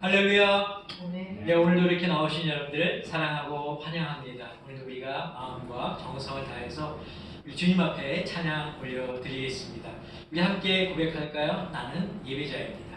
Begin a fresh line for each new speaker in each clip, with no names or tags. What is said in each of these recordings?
할렐루야.
네.
네, 오늘도 이렇게 나오신 여러분들을 사랑하고 환영합니다. 오늘도 우리가 마음과 정성을 다해서 우리 주님 앞에 찬양 올려드리겠습니다. 우리 함께 고백할까요? 나는 예배자입니다.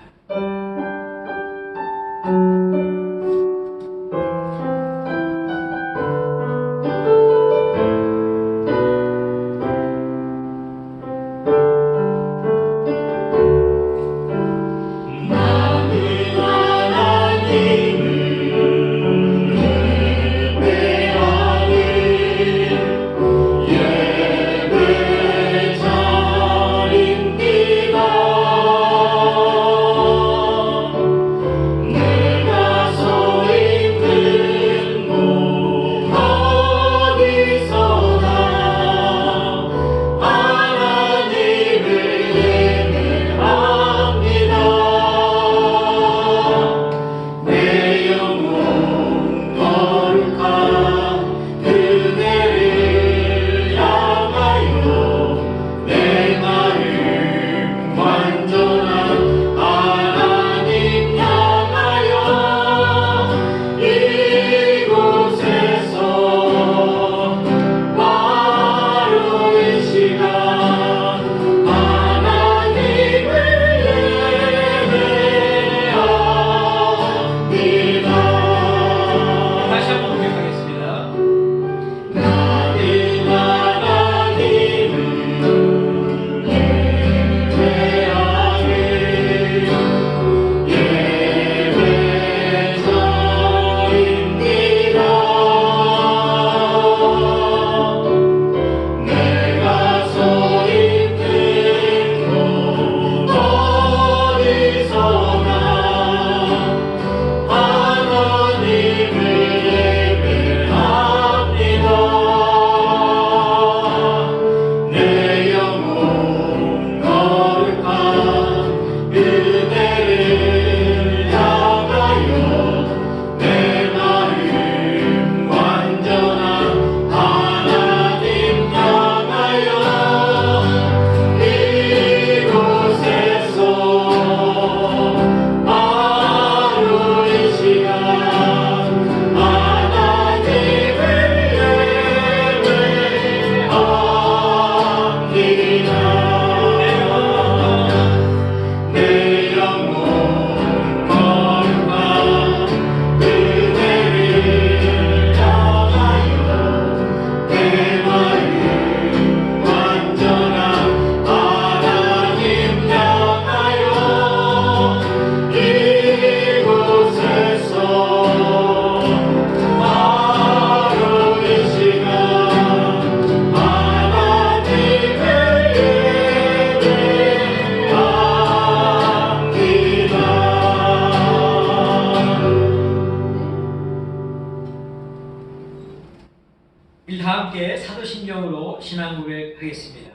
우리 다 함께 사도신경으로 신앙 고백하겠습니다.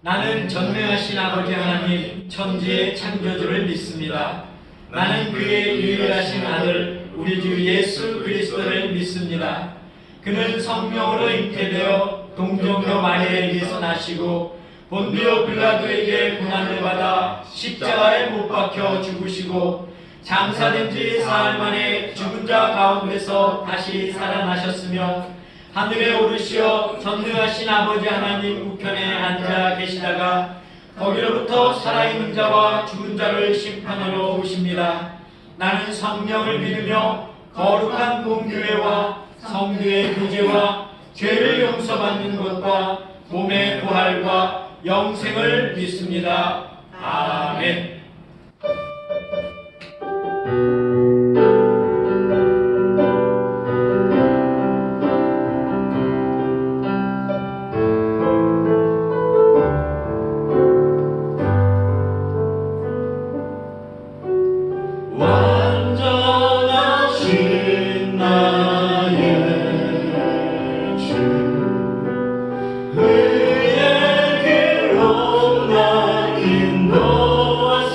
나는 전능하신 아버지 하나님 천지의 창조주를 믿습니다. 나는 그의 유일하신 아들 우리 주 예수 그리스도를 믿습니다. 그는 성령으로 잉태되어 동정녀 마리아에게서 나시고 본디오 빌라도에게 고난을 받아 십자가에 못 박혀 죽으시고 장사된 지 사흘 만에 죽은 자 가운데서 다시 살아나셨으며 하늘에 오르시어 전능하신 아버지 하나님 우편에 앉아 계시다가 거기로부터 살아있는 자와 죽은 자를 심판하러 오십니다. 나는 성령을 믿으며 거룩한 공교회와 성도의 교제와 죄를 용서받는 것과 몸의 부활과 영생을 믿습니다. 아멘.
의의 길로 나 인도하사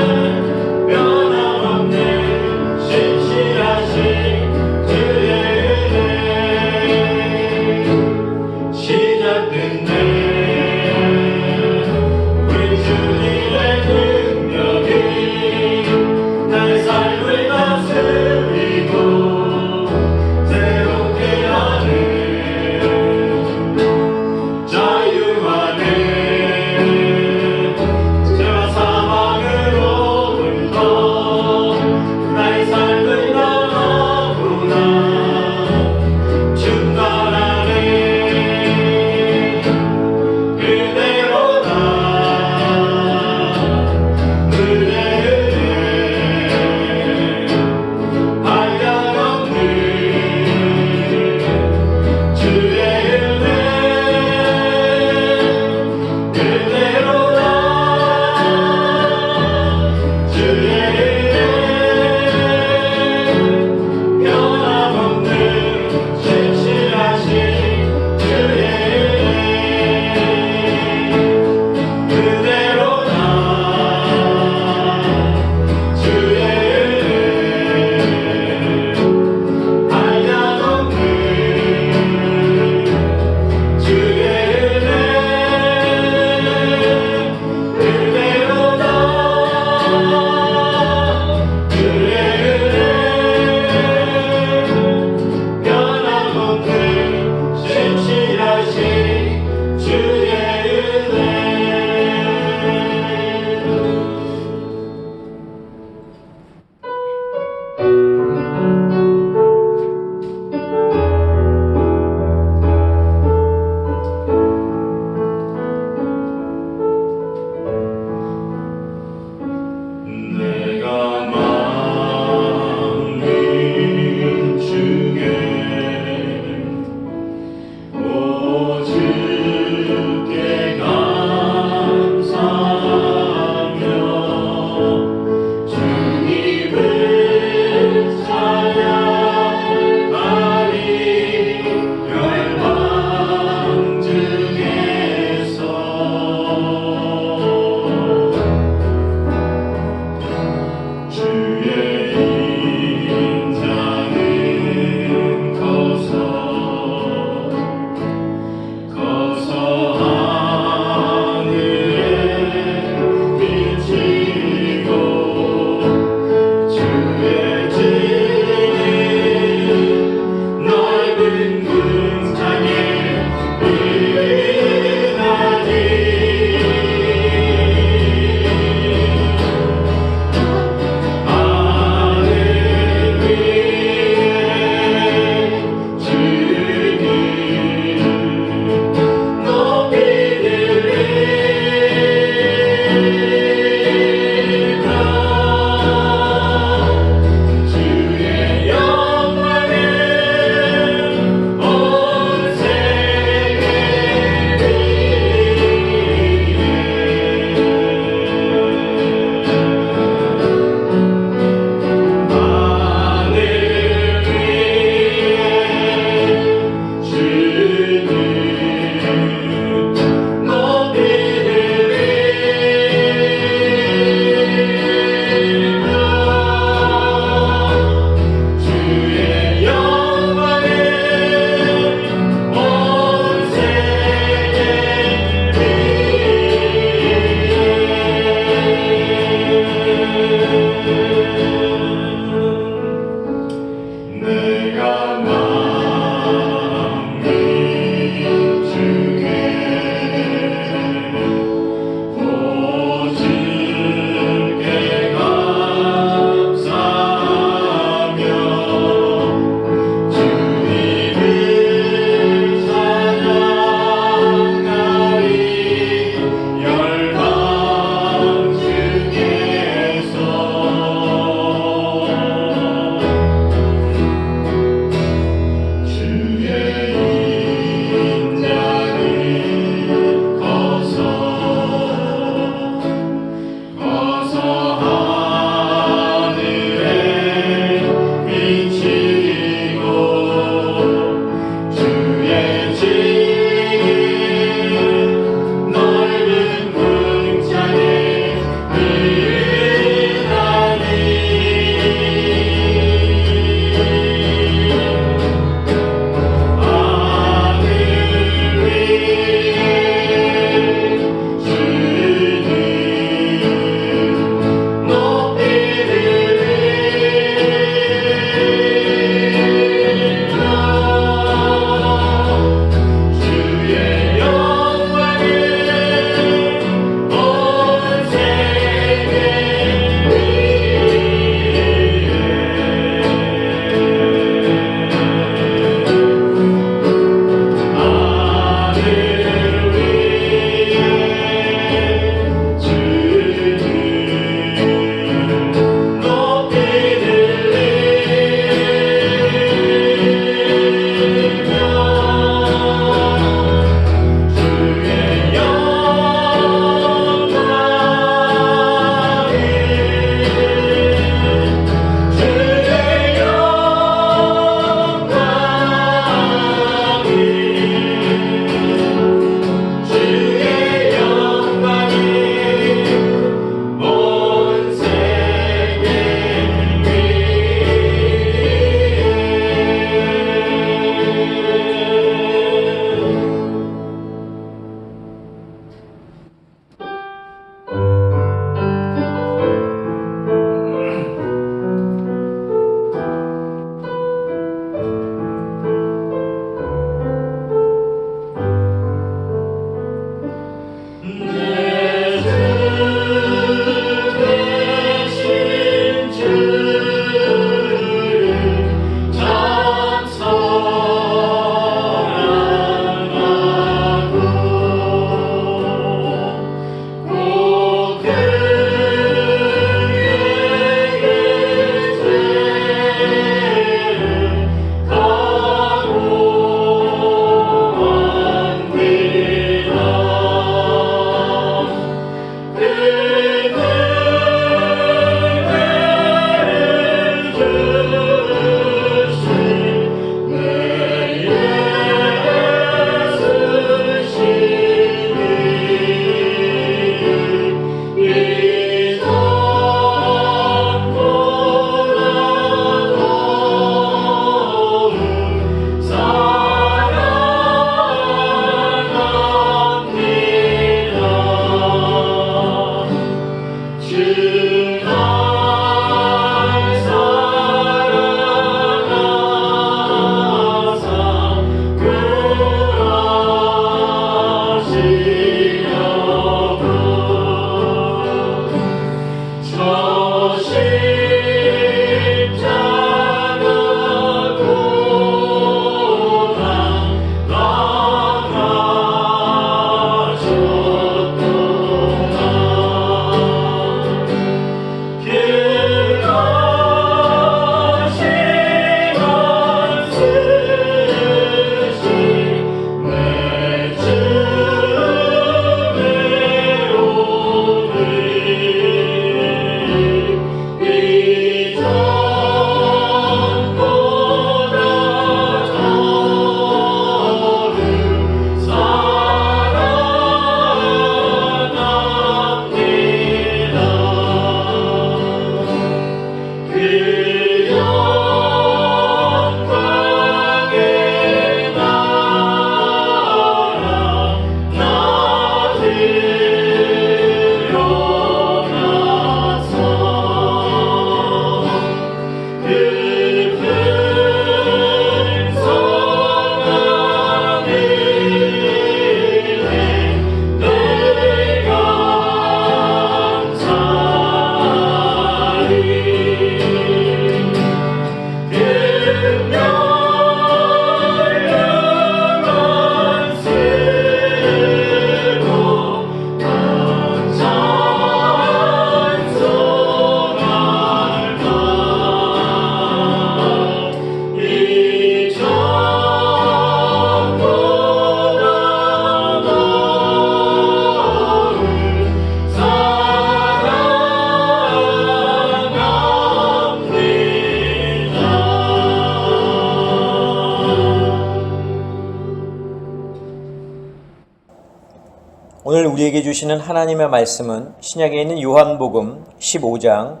오늘 우리에게 주시는 하나님의 말씀은 신약에 있는 요한복음 15장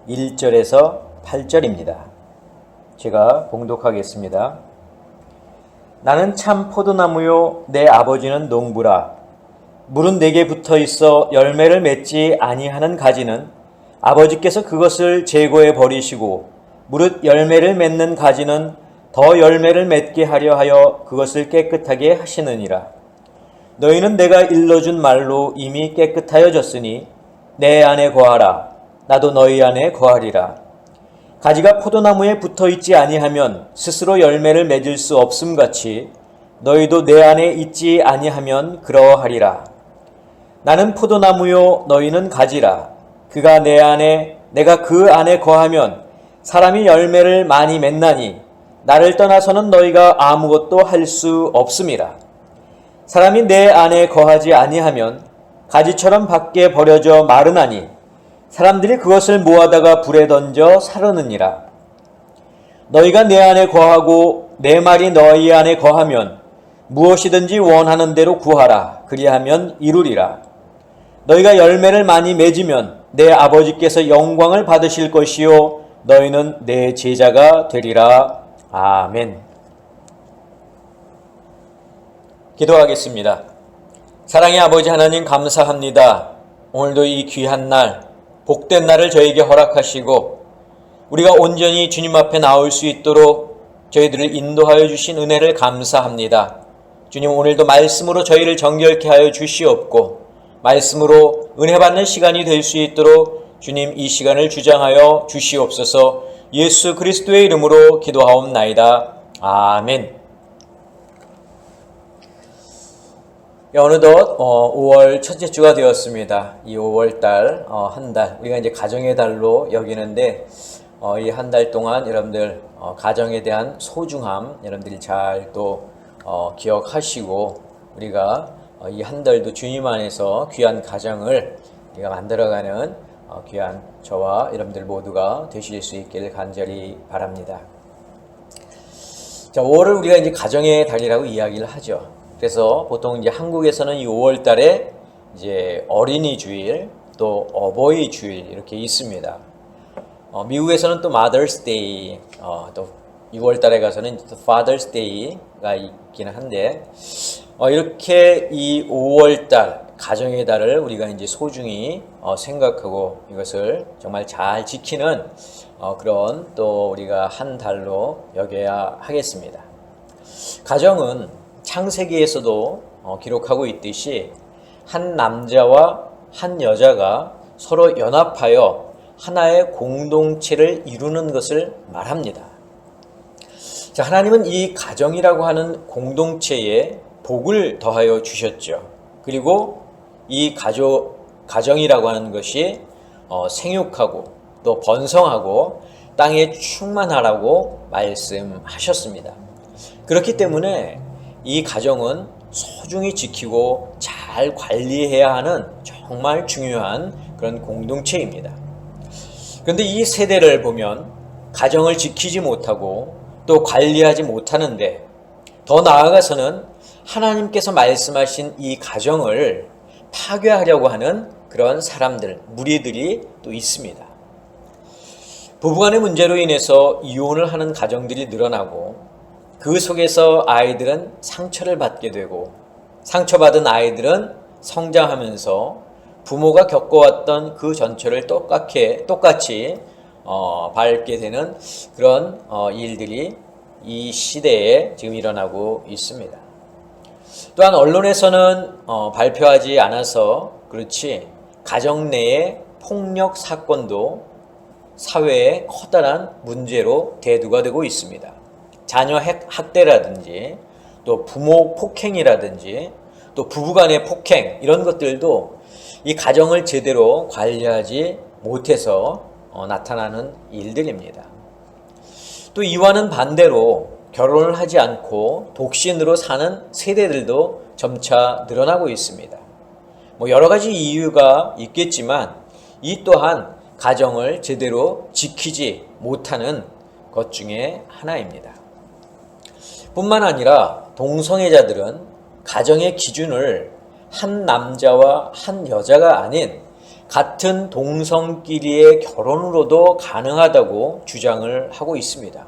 1절에서 8절입니다. 제가 봉독하겠습니다. 나는 참 포도나무요 내 아버지는 농부라. 물은 내게 붙어 있어 열매를 맺지 아니하는 가지는 아버지께서 그것을 제거해 버리시고 무릇 열매를 맺는 가지는 더 열매를 맺게 하려 하여 그것을 깨끗하게 하시느니라. 너희는 내가 일러준 말로 이미 깨끗하여졌으니 내 안에 거하라. 나도 너희 안에 거하리라. 가지가 포도나무에 붙어 있지 아니하면 스스로 열매를 맺을 수 없음같이 너희도 내 안에 있지 아니하면 그러하리라. 나는 포도나무요 너희는 가지라. 그가 내 안에 내가 그 안에 거하면 사람이 열매를 많이 맺나니 나를 떠나서는 너희가 아무것도 할 수 없음이라. 사람이 내 안에 거하지 아니하면 가지처럼 밖에 버려져 마르나니 사람들이 그것을 모아다가 불에 던져 사르느니라. 너희가 내 안에 거하고 내 말이 너희 안에 거하면 무엇이든지 원하는 대로 구하라. 그리하면 이루리라. 너희가 열매를 많이 맺으면 내 아버지께서 영광을 받으실 것이요 너희는 내 제자가 되리라. 아멘. 기도하겠습니다. 사랑의 아버지 하나님 감사합니다. 오늘도 이 귀한 날, 복된 날을 저에게 허락하시고 우리가 온전히 주님 앞에 나올 수 있도록 저희들을 인도하여 주신 은혜를 감사합니다. 주님 오늘도 말씀으로 저희를 정결케 하여 주시옵고 말씀으로 은혜 받는 시간이 될 수 있도록 주님 이 시간을 주장하여 주시옵소서. 예수 그리스도의 이름으로 기도하옵나이다. 아멘. 어느덧 5월 첫째 주가 되었습니다. 이 5월 달, 한 달, 우리가 이제 가정의 달로 여기는데, 이 한 달 동안 여러분들, 가정에 대한 소중함, 여러분들이 잘 또, 기억하시고, 우리가 이 한 달도 주님 안에서 귀한 가정을 우리가 만들어가는 귀한 저와 여러분들 모두가 되실 수 있기를 간절히 바랍니다. 자, 5월을 우리가 이제 가정의 달이라고 이야기를 하죠. 그래서 보통 이제 한국에서는 이 5월 달에 이제 어린이 주일 또 어버이 주일 이렇게 있습니다. 미국에서는 또 Mother's Day, 또 6월 달에 가서는 또 Father's Day가 있기는 한데, 이렇게 이 5월 달, 가정의 달을 우리가 이제 소중히 생각하고 이것을 정말 잘 지키는 그런 또 우리가 한 달로 여겨야 하겠습니다. 가정은 창세기에서도 기록하고 있듯이 한 남자와 한 여자가 서로 연합하여 하나의 공동체를 이루는 것을 말합니다. 자, 하나님은 이 가정이라고 하는 공동체에 복을 더하여 주셨죠. 그리고 이 가정이라고 하는 것이 생육하고 또 번성하고 땅에 충만하라고 말씀하셨습니다. 그렇기 때문에 이 가정은 소중히 지키고 잘 관리해야 하는 정말 중요한 그런 공동체입니다. 그런데 이 세대를 보면 가정을 지키지 못하고 또 관리하지 못하는데 더 나아가서는 하나님께서 말씀하신 이 가정을 파괴하려고 하는 그런 사람들, 무리들이 또 있습니다. 부부간의 문제로 인해서 이혼을 하는 가정들이 늘어나고 그 속에서 아이들은 상처를 받게 되고 상처받은 아이들은 성장하면서 부모가 겪어왔던 그 전철을 똑같이 밟게 되는 그런 일들이 이 시대에 지금 일어나고 있습니다. 또한 언론에서는 발표하지 않아서 그렇지 가정 내의 폭력 사건도 사회의 커다란 문제로 대두가 되고 있습니다. 자녀 학대라든지 또 부모 폭행이라든지 또 부부간의 폭행 이런 것들도 이 가정을 제대로 관리하지 못해서 나타나는 일들입니다. 또 이와는 반대로 결혼을 하지 않고 독신으로 사는 세대들도 점차 늘어나고 있습니다. 여러 가지 이유가 있겠지만 이 또한 가정을 제대로 지키지 못하는 것 중에 하나입니다. 뿐만 아니라 동성애자들은 가정의 기준을 한 남자와 한 여자가 아닌 같은 동성끼리의 결혼으로도 가능하다고 주장을 하고 있습니다.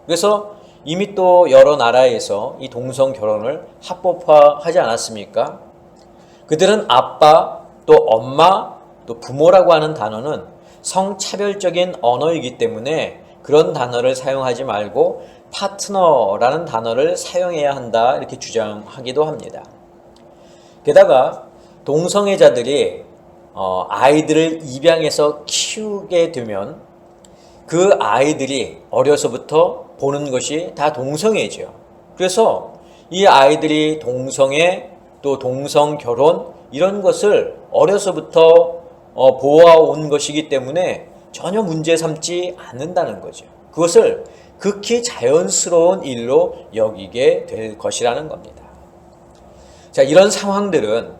그래서 이미 또 여러 나라에서 이 동성 결혼을 합법화하지 않았습니까? 그들은 아빠, 또 엄마, 또 부모라고 하는 단어는 성차별적인 언어이기 때문에 그런 단어를 사용하지 말고 파트너라는 단어를 사용해야 한다, 이렇게 주장하기도 합니다. 게다가 동성애자들이 아이들을 입양해서 키우게 되면 그 아이들이 어려서부터 보는 것이 다 동성애죠. 그래서 이 아이들이 동성애, 또 동성 결혼 이런 것을 어려서부터 보아온 것이기 때문에 전혀 문제 삼지 않는다는 거죠. 그것을 극히 자연스러운 일로 여기게 될 것이라는 겁니다. 자, 이런 상황들은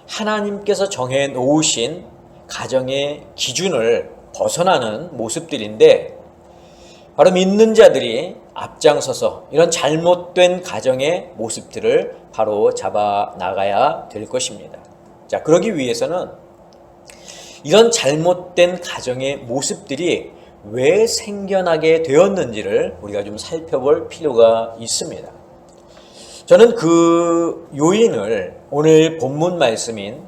하나님께서 정해 놓으신 가정의 기준을 벗어나는 모습들인데, 바로 믿는 자들이 앞장서서 이런 잘못된 가정의 모습들을 바로 잡아 나가야 될 것입니다. 자, 그러기 위해서는 이런 잘못된 가정의 모습들이 왜 생겨나게 되었는지를 우리가 좀 살펴볼 필요가 있습니다. 저는 그 요인을 오늘 본문 말씀인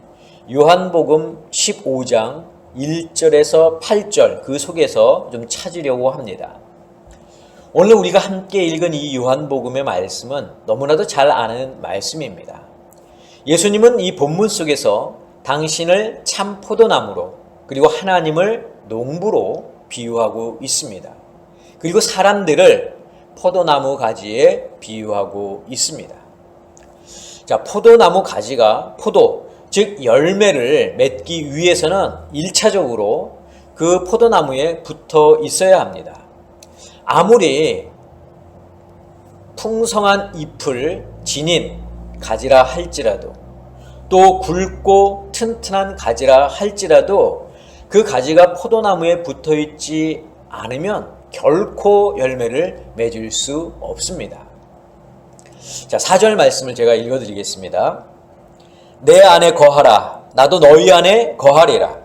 요한복음 15장 1절에서 8절 그 속에서 좀 찾으려고 합니다. 오늘 우리가 함께 읽은 이 요한복음의 말씀은 너무나도 잘 아는 말씀입니다. 예수님은 이 본문 속에서 당신을 참 포도나무로, 그리고 하나님을 농부로 비유하고 있습니다. 그리고 사람들을 포도나무 가지에 비유하고 있습니다. 자, 포도나무 가지가 포도, 즉 열매를 맺기 위해서는 1차적으로 그 포도나무에 붙어 있어야 합니다. 아무리 풍성한 잎을 지닌 가지라 할지라도, 또 굵고 튼튼한 가지라 할지라도 그 가지가 포도나무에 붙어 있지 않으면 결코 열매를 맺을 수 없습니다. 자, 4절 말씀을 제가 읽어드리겠습니다. 내 안에 거하라, 나도 너희 안에 거하리라.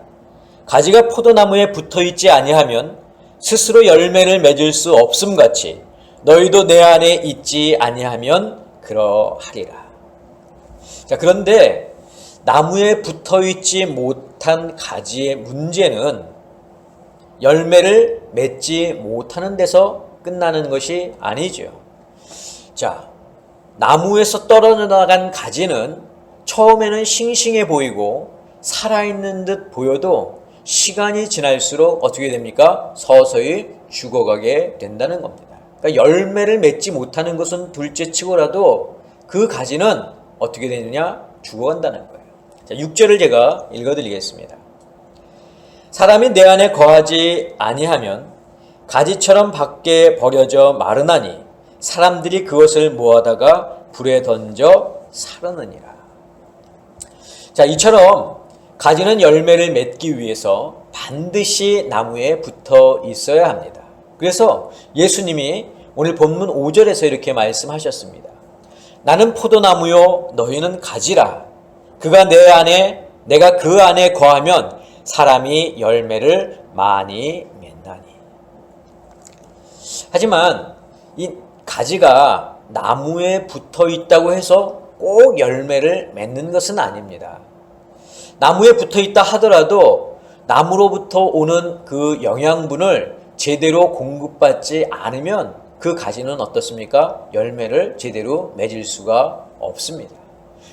가지가 포도나무에 붙어 있지 아니하면 스스로 열매를 맺을 수 없음같이 너희도 내 안에 있지 아니하면 그러하리라. 자, 그런데 나무에 붙어 있지 못한 가지의 문제는 열매를 맺지 못하는 데서 끝나는 것이 아니죠. 자, 나무에서 떨어져 나간 가지는 처음에는 싱싱해 보이고 살아있는 듯 보여도 시간이 지날수록 어떻게 됩니까? 서서히 죽어가게 된다는 겁니다. 그러니까 열매를 맺지 못하는 것은 둘째 치고라도 그 가지는 어떻게 되느냐? 죽어간다는 거예요. 자, 6절을 제가 읽어드리겠습니다. 사람이 내 안에 거하지 아니하면 가지처럼 밖에 버려져 마르나니 사람들이 그것을 모아다가 불에 던져 사르느니라. 자, 이처럼 가지는 열매를 맺기 위해서 반드시 나무에 붙어 있어야 합니다. 그래서 예수님이 오늘 본문 5절에서 이렇게 말씀하셨습니다. 나는 포도나무요 너희는 가지라. 그가 내 안에 내가 그 안에 거하면 사람이 열매를 많이 맺나니. 하지만 이 가지가 나무에 붙어 있다고 해서 꼭 열매를 맺는 것은 아닙니다. 나무에 붙어 있다 하더라도 나무로부터 오는 그 영양분을 제대로 공급받지 않으면 그 가지는 어떻습니까? 열매를 제대로 맺을 수가 없습니다.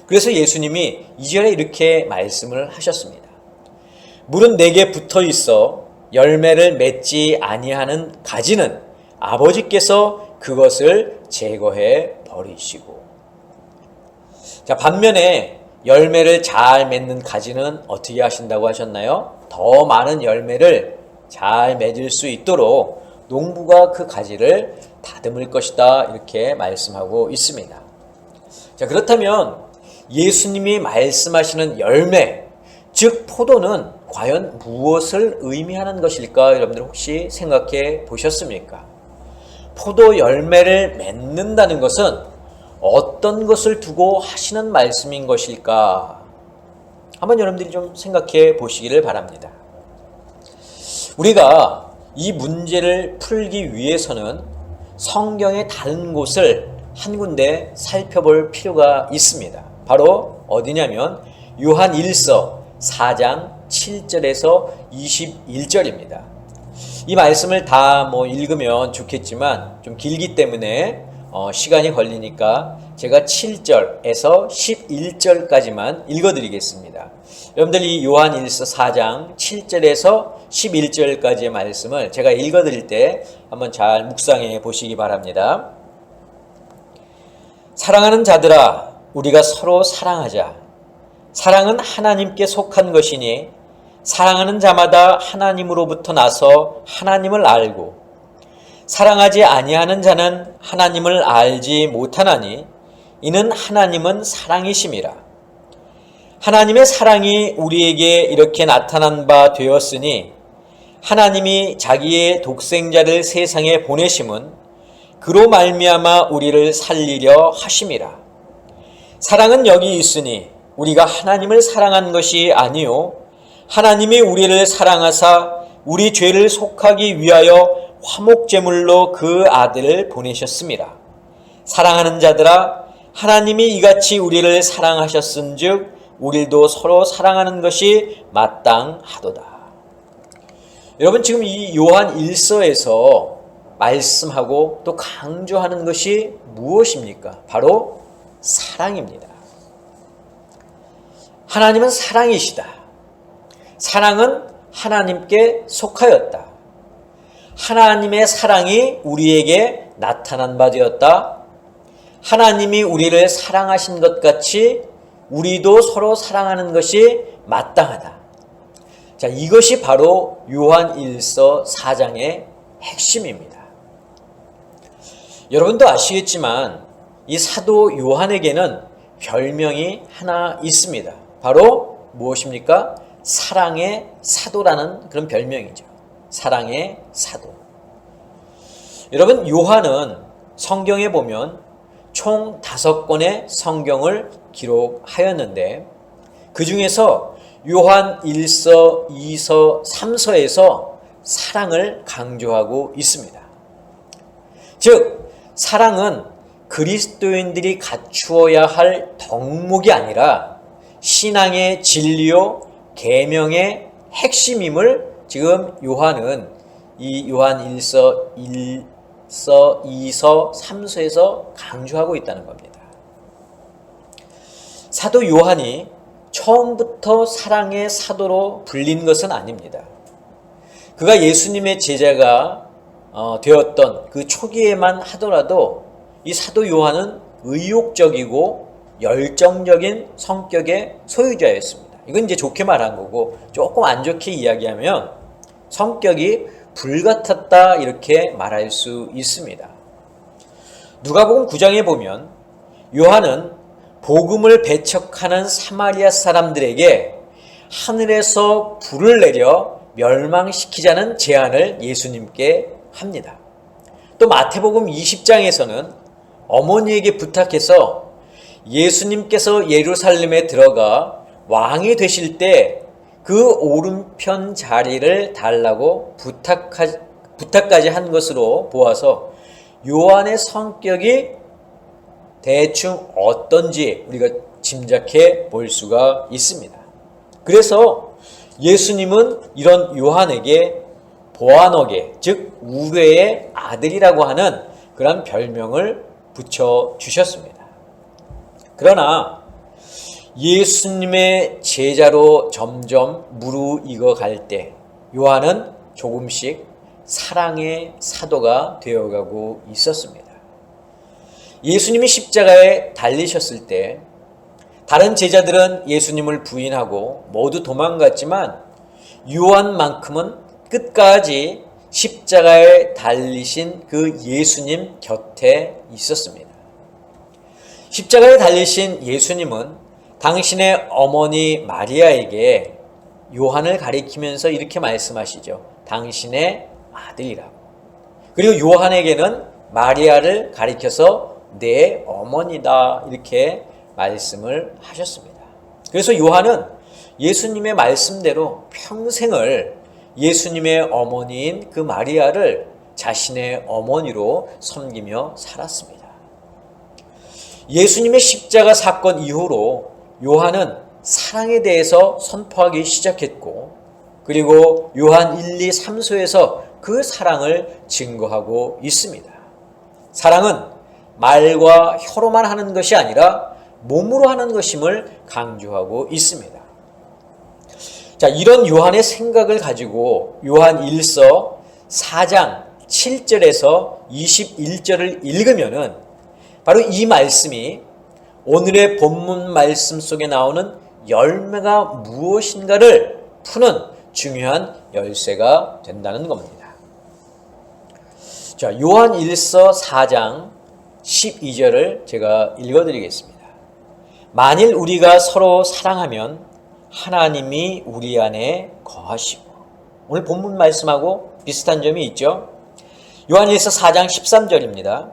그래서 예수님이 2절에 이렇게 말씀을 하셨습니다. 물은 내게 붙어 있어 열매를 맺지 아니하는 가지는 아버지께서 그것을 제거해 버리시고. 자, 반면에 열매를 잘 맺는 가지는 어떻게 하신다고 하셨나요? 더 많은 열매를 잘 맺을 수 있도록 농부가 그 가지를 다듬을 것이다, 이렇게 말씀하고 있습니다. 자, 그렇다면 예수님이 말씀하시는 열매, 즉 포도는 과연 무엇을 의미하는 것일까? 여러분들 혹시 생각해 보셨습니까? 포도 열매를 맺는다는 것은 어떤 것을 두고 하시는 말씀인 것일까? 한번 여러분들이 좀 생각해 보시기를 바랍니다. 우리가 이 문제를 풀기 위해서는 성경의 다른 곳을 한 군데 살펴볼 필요가 있습니다. 바로 어디냐면 요한 1서 4장 7절에서 21절입니다. 이 말씀을 다 읽으면 좋겠지만 좀 길기 때문에 시간이 걸리니까 제가 7절에서 11절까지만 읽어드리겠습니다. 여러분들 이 요한 1서 4장 7절에서 11절까지의 말씀을 제가 읽어드릴 때 한번 잘 묵상해 보시기 바랍니다. 사랑하는 자들아, 우리가 서로 사랑하자. 사랑은 하나님께 속한 것이니 사랑하는 자마다 하나님으로부터 나서 하나님을 알고 사랑하지 아니하는 자는 하나님을 알지 못하나니 이는 하나님은 사랑이심이라. 하나님의 사랑이 우리에게 이렇게 나타난 바 되었으니 하나님이 자기의 독생자를 세상에 보내심은 그로 말미암아 우리를 살리려 하심이라. 사랑은 여기 있으니 우리가 하나님을 사랑한 것이 아니요 하나님이 우리를 사랑하사 우리 죄를 속하기 위하여 화목제물로 그 아들을 보내셨습니다. 사랑하는 자들아, 하나님이 이같이 우리를 사랑하셨은즉 우리도 서로 사랑하는 것이 마땅하도다. 여러분, 지금 이 요한 1서에서 말씀하고 또 강조하는 것이 무엇입니까? 바로 사랑입니다. 하나님은 사랑이시다. 사랑은 하나님께 속하였다. 하나님의 사랑이 우리에게 나타난 바 되었다. 하나님이 우리를 사랑하신 것 같이 우리도 서로 사랑하는 것이 마땅하다. 자, 이것이 바로 요한 1서 4장의 핵심입니다. 여러분도 아시겠지만 이 사도 요한에게는 별명이 하나 있습니다. 바로 무엇입니까? 사랑의 사도라는 그런 별명이죠. 사랑의 사도. 여러분, 요한은 성경에 보면 총 5권의 성경을 기록하였는데 그 중에서 요한 1서, 2서, 3서에서 사랑을 강조하고 있습니다. 즉, 사랑은 그리스도인들이 갖추어야 할 덕목이 아니라 신앙의 진리요 계명의 핵심임을 지금 요한은 이 요한 1서, 2서, 3서에서 강조하고 있다는 겁니다. 사도 요한이 처음부터 사랑의 사도로 불린 것은 아닙니다. 그가 예수님의 제자가 되었던 그 초기에만 하더라도 이 사도 요한은 의욕적이고 열정적인 성격의 소유자였습니다. 이건 이제 좋게 말한 거고, 조금 안 좋게 이야기하면 성격이 불같았다 이렇게 말할 수 있습니다. 누가복음 9장에 보면 요한은 복음을 배척하는 사마리아 사람들에게 하늘에서 불을 내려 멸망시키자는 제안을 예수님께 합니다. 또 마태복음 20장에서는 어머니에게 부탁해서 예수님께서 예루살렘에 들어가 왕이 되실 때 그 오른편 자리를 달라고 부탁까지 한 것으로 보아서 요한의 성격이 대충 어떤지 우리가 짐작해 볼 수가 있습니다. 그래서 예수님은 이런 요한에게 보아너게, 즉 우레의 아들이라고 하는 그런 별명을 붙여주셨습니다. 그러나 예수님의 제자로 점점 무르익어 갈 때 요한은 조금씩 사랑의 사도가 되어가고 있었습니다. 예수님이 십자가에 달리셨을 때 다른 제자들은 예수님을 부인하고 모두 도망갔지만 요한만큼은 끝까지 십자가에 달리신 그 예수님 곁에 있었습니다. 십자가에 달리신 예수님은 당신의 어머니 마리아에게 요한을 가리키면서 이렇게 말씀하시죠. 당신의 아들이라고. 그리고 요한에게는 마리아를 가리켜서 내 어머니다 이렇게 말씀을 하셨습니다. 그래서 요한은 예수님의 말씀대로 평생을 예수님의 어머니인 그 마리아를 자신의 어머니로 섬기며 살았습니다. 예수님의 십자가 사건 이후로 요한은 사랑에 대해서 선포하기 시작했고, 그리고 요한 1, 2, 3서에서 그 사랑을 증거하고 있습니다. 사랑은 말과 혀로만 하는 것이 아니라 몸으로 하는 것임을 강조하고 있습니다. 자, 이런 요한의 생각을 가지고 요한 1서 4장 7절에서 21절을 읽으면은 바로 이 말씀이 오늘의 본문 말씀 속에 나오는 열매가 무엇인가를 푸는 중요한 열쇠가 된다는 겁니다. 자, 요한 1서 4장 12절을 제가 읽어드리겠습니다. 만일 우리가 서로 사랑하면 하나님이 우리 안에 거하시고, 오늘 본문 말씀하고 비슷한 점이 있죠. 요한 1서 4장 13절입니다.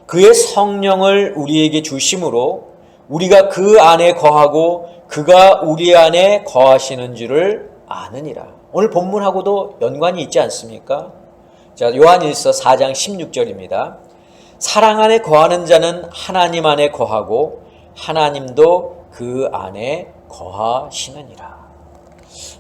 그의 성령을 우리에게 주심으로 우리가 그 안에 거하고 그가 우리 안에 거하시는 줄을 아느니라. 오늘 본문하고도 연관이 있지 않습니까? 자, 요한 1서 4장 16절입니다. 사랑 안에 거하는 자는 하나님 안에 거하고 하나님도 그 안에 거하시느니라.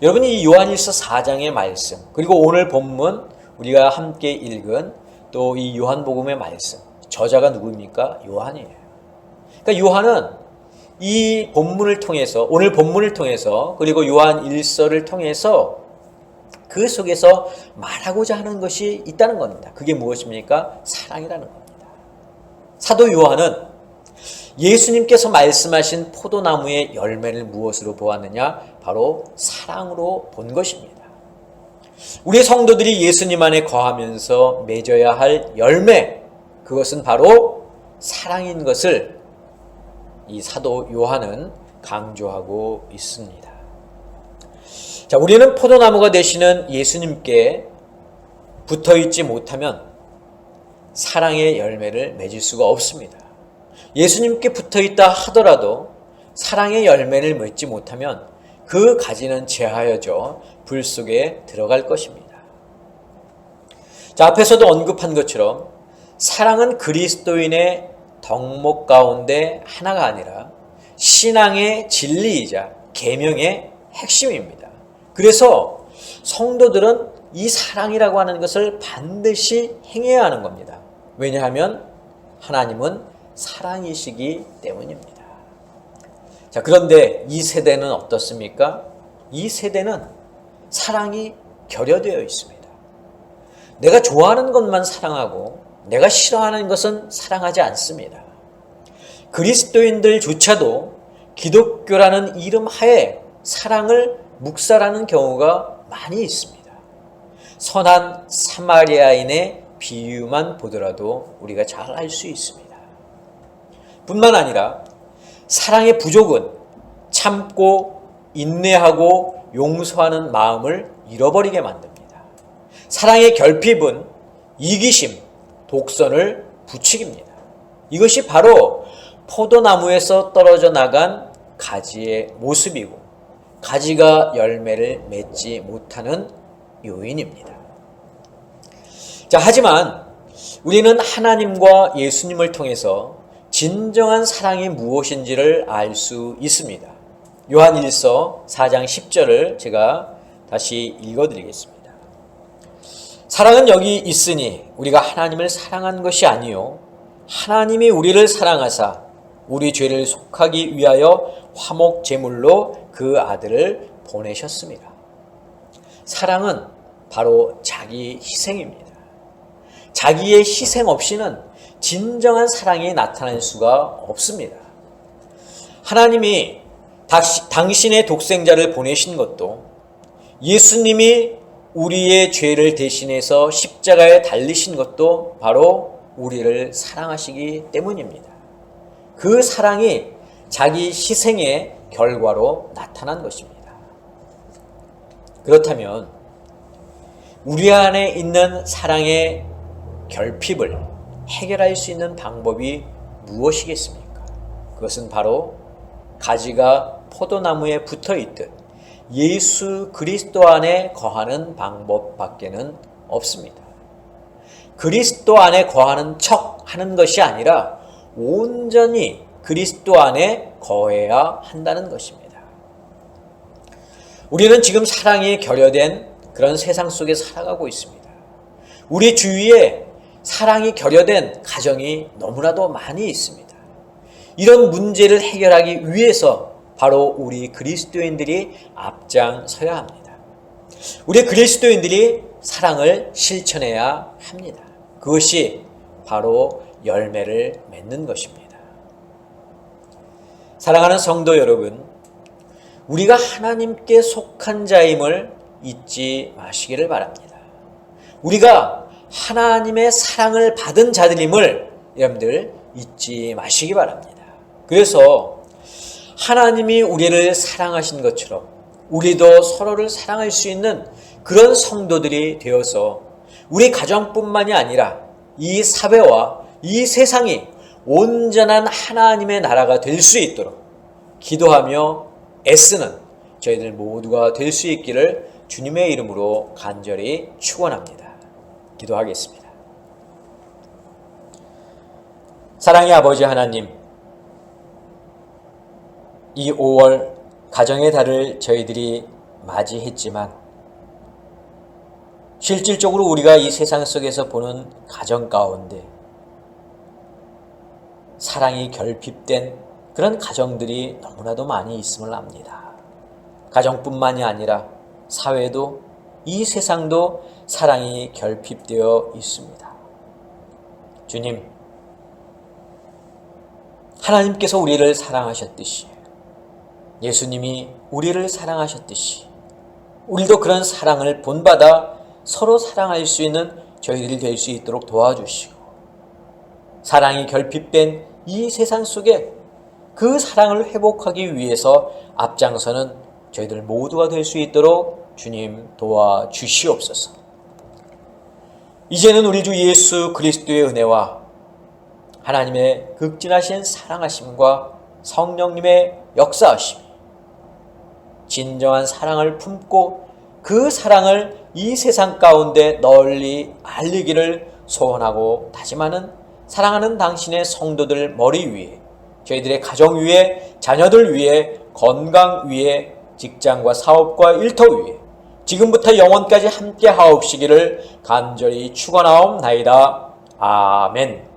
여러분, 이 요한 1서 4장의 말씀, 그리고 오늘 본문 우리가 함께 읽은 또 이 요한복음의 말씀, 저자가 누구입니까? 요한이에요. 그러니까 요한은 이 본문을 통해서, 오늘 본문을 통해서, 그리고 요한 1서를 통해서 그 속에서 말하고자 하는 것이 있다는 겁니다. 그게 무엇입니까? 사랑이라는 겁니다. 사도 요한은 예수님께서 말씀하신 포도나무의 열매를 무엇으로 보았느냐? 바로 사랑으로 본 것입니다. 우리 성도들이 예수님 안에 거하면서 맺어야 할 열매, 그것은 바로 사랑인 것을 이 사도 요한은 강조하고 있습니다. 자, 우리는 포도나무가 되시는 예수님께 붙어있지 못하면 사랑의 열매를 맺을 수가 없습니다. 예수님께 붙어있다 하더라도 사랑의 열매를 맺지 못하면 그 가지는 제하여져 불 속에 들어갈 것입니다. 자, 앞에서도 언급한 것처럼 사랑은 그리스도인의 덕목 가운데 하나가 아니라 신앙의 진리이자 계명의 핵심입니다. 그래서 성도들은 이 사랑이라고 하는 것을 반드시 행해야 하는 겁니다. 왜냐하면 하나님은 사랑이시기 때문입니다. 자, 그런데 이 세대는 어떻습니까? 이 세대는 사랑이 결여되어 있습니다. 내가 좋아하는 것만 사랑하고 내가 싫어하는 것은 사랑하지 않습니다. 그리스도인들조차도 기독교라는 이름 하에 사랑을 묵살하는 경우가 많이 있습니다. 선한 사마리아인의 비유만 보더라도 우리가 잘 알 수 있습니다. 뿐만 아니라 사랑의 부족은 참고 인내하고 용서하는 마음을 잃어버리게 만듭니다. 사랑의 결핍은 이기심, 독선을 부추깁니다. 이것이 바로 포도나무에서 떨어져 나간 가지의 모습이고 가지가 열매를 맺지 못하는 요인입니다. 자, 하지만 우리는 하나님과 예수님을 통해서 진정한 사랑이 무엇인지를 알 수 있습니다. 요한 1서 4장 10절을 제가 다시 읽어드리겠습니다. 사랑은 여기 있으니 우리가 하나님을 사랑한 것이 아니요 하나님이 우리를 사랑하사 우리 죄를 속하기 위하여 화목 제물로 그 아들을 보내셨습니다. 사랑은 바로 자기 희생입니다. 자기의 희생 없이는 진정한 사랑이 나타날 수가 없습니다. 하나님이 당신의 독생자를 보내신 것도 예수님이 우리의 죄를 대신해서 십자가에 달리신 것도 바로 우리를 사랑하시기 때문입니다. 그 사랑이 자기 희생의 결과로 나타난 것입니다. 그렇다면 우리 안에 있는 사랑의 결핍을 해결할 수 있는 방법이 무엇이겠습니까? 그것은 바로 가지가 포도나무에 붙어 있듯 예수 그리스도 안에 거하는 방법밖에는 없습니다. 그리스도 안에 거하는 척 하는 것이 아니라 온전히 그리스도 안에 거해야 한다는 것입니다. 우리는 지금 사랑이 결여된 그런 세상 속에 살아가고 있습니다. 우리 주위에 사랑이 결여된 가정이 너무나도 많이 있습니다. 이런 문제를 해결하기 위해서 바로 우리 그리스도인들이 앞장서야 합니다. 우리 그리스도인들이 사랑을 실천해야 합니다. 그것이 바로 열매를 맺는 것입니다. 사랑하는 성도 여러분, 우리가 하나님께 속한 자임을 잊지 마시기를 바랍니다. 우리가 하나님의 사랑을 받은 자들임을 여러분들 잊지 마시기 바랍니다. 그래서 하나님이 우리를 사랑하신 것처럼 우리도 서로를 사랑할 수 있는 그런 성도들이 되어서 우리 가정뿐만이 아니라 이 사회와 이 세상이 온전한 하나님의 나라가 될 수 있도록 기도하며 애쓰는 저희들 모두가 될 수 있기를 주님의 이름으로 간절히 축원합니다. 기도하겠습니다. 사랑의 아버지 하나님, 이 5월 가정의 달을 저희들이 맞이했지만 실질적으로 우리가 이 세상 속에서 보는 가정 가운데 사랑이 결핍된 그런 가정들이 너무나도 많이 있음을 압니다. 가정뿐만이 아니라 사회도 이 세상도 사랑이 결핍되어 있습니다. 주님, 하나님께서 우리를 사랑하셨듯이 예수님이 우리를 사랑하셨듯이 우리도 그런 사랑을 본받아 서로 사랑할 수 있는 저희들이 될 수 있도록 도와주시고 사랑이 결핍된 이 세상 속에 그 사랑을 회복하기 위해서 앞장서는 저희들 모두가 될 수 있도록 주님 도와주시옵소서. 이제는 우리 주 예수 그리스도의 은혜와 하나님의 극진하신 사랑하심과 성령님의 역사하심, 진정한 사랑을 품고 그 사랑을 이 세상 가운데 널리 알리기를 소원하고 다짐하는 사랑하는 당신의 성도들 머리 위에, 저희들의 가정 위에, 자녀들 위에, 건강 위에, 직장과 사업과 일터 위에 지금부터 영원까지 함께 하옵시기를 간절히 축원하옵나이다. 아멘.